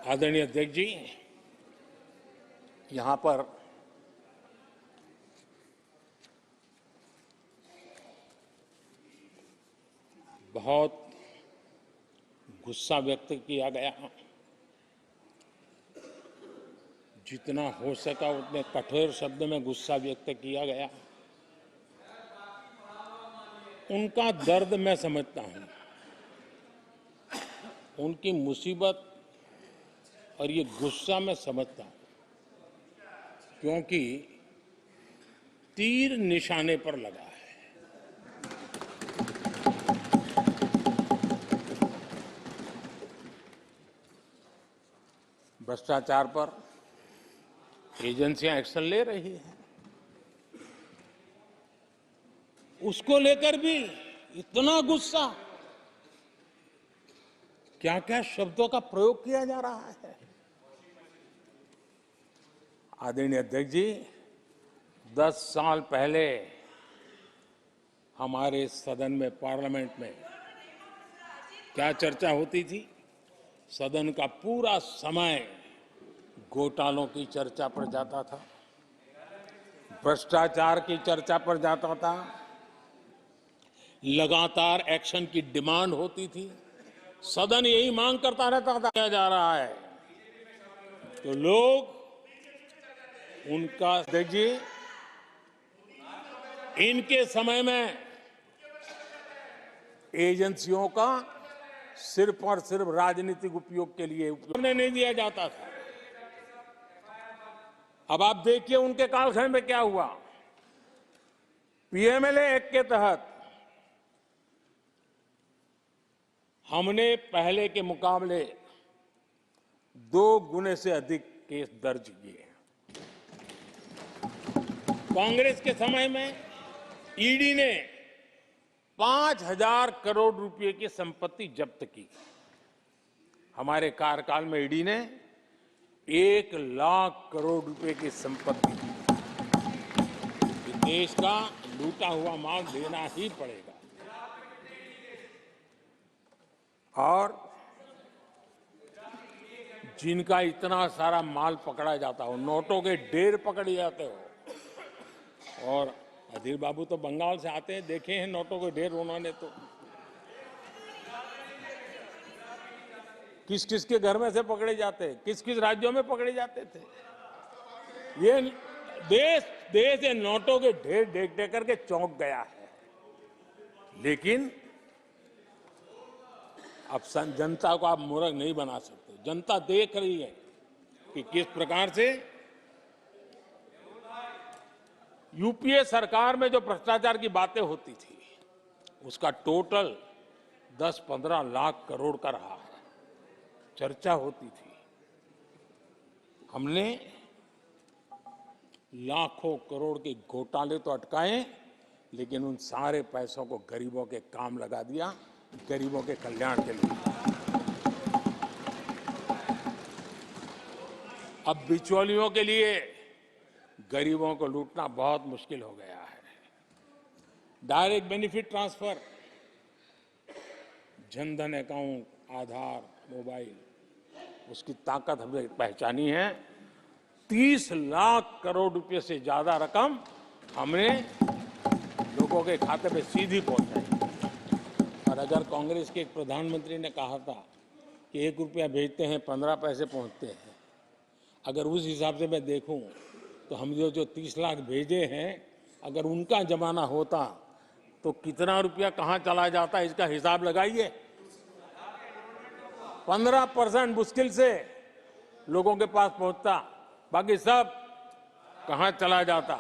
आदरणीय अध्यक्ष जी, यहाँ पर बहुत गुस्सा व्यक्त किया गया। जितना हो सका उतने कठोर शब्द में गुस्सा व्यक्त किया गया। उनका दर्द मैं समझता हूं, उनकी मुसीबत और ये गुस्सा मैं समझता हूं, क्योंकि तीर निशाने पर लगा है। भ्रष्टाचार पर एजेंसियां एक्शन ले रही हैं, उसको लेकर भी इतना गुस्सा, क्या क्या शब्दों का प्रयोग किया जा रहा है। आदरणीय अध्यक्ष जी, 10 साल पहले हमारे सदन में, पार्लियामेंट में क्या चर्चा होती थी? सदन का पूरा समय घोटालों की चर्चा पर जाता था, भ्रष्टाचार की चर्चा पर जाता था, लगातार एक्शन की डिमांड होती थी। सदन यही मांग करता रहता था, किया जा रहा है तो लोग उनका, देखिए इनके समय में एजेंसियों का सिर्फ और सिर्फ राजनीतिक उपयोग के लिए उपयोग नहीं दिया जाता था। अब आप देखिए उनके कालखंड में क्या हुआ। पीएमएलए एक्ट के तहत हमने पहले के मुकाबले 2 गुने से अधिक केस दर्ज किए। कांग्रेस के समय में ईडी ने 5,000 करोड़ रुपए की संपत्ति जब्त की। हमारे कार्यकाल में ईडी ने 1 लाख करोड़ रुपए की संपत्ति की। देश का लूटा हुआ माल देना ही पड़ेगा। और जिनका इतना सारा माल पकड़ा जाता हो, नोटों के ढेर पकड़े जाते हो, और अधीर बाबू तो बंगाल से आते हैं, देखे हैं नोटों के ढेर उन्होंने। तो किस किस के घर में से पकड़े जाते, किस किस राज्यों में पकड़े जाते थे। ये देश ये नोटों के ढेर देख देख करके चौंक गया है। लेकिन अब जनता को आप मूर्ख नहीं बना सकते। जनता देख रही है कि किस प्रकार से यूपीए सरकार में जो भ्रष्टाचार की बातें होती थी, उसका टोटल 10-15 लाख करोड़ का रहा है, चर्चा होती थी। हमने लाखों करोड़ के घोटाले तो अटकाए, लेकिन उन सारे पैसों को गरीबों के काम लगा दिया, गरीबों के कल्याण के लिए। अब बिचौलियों के लिए गरीबों को लूटना बहुत मुश्किल हो गया है। Direct benefit transfer, Jan Dhan account, Aadhaar, mobile, उसकी ताकत हमने पहचानी है। 30 लाख करोड़ रुपए से ज्यादा रकम हमने लोगों के खाते में सीधी पहुंचाई। और अगर कांग्रेस के एक प्रधानमंत्री ने कहा था कि 1 रुपया भेजते हैं 15 पैसे पहुंचते हैं, अगर उस हिसाब से मैं देखूं तो हम जो 30 लाख भेजे हैं, अगर उनका जमाना होता तो कितना रुपया कहां चला जाता, इसका हिसाब लगाइए। 15% मुश्किल से लोगों के पास पहुंचता, बाकी सब कहां चला जाता।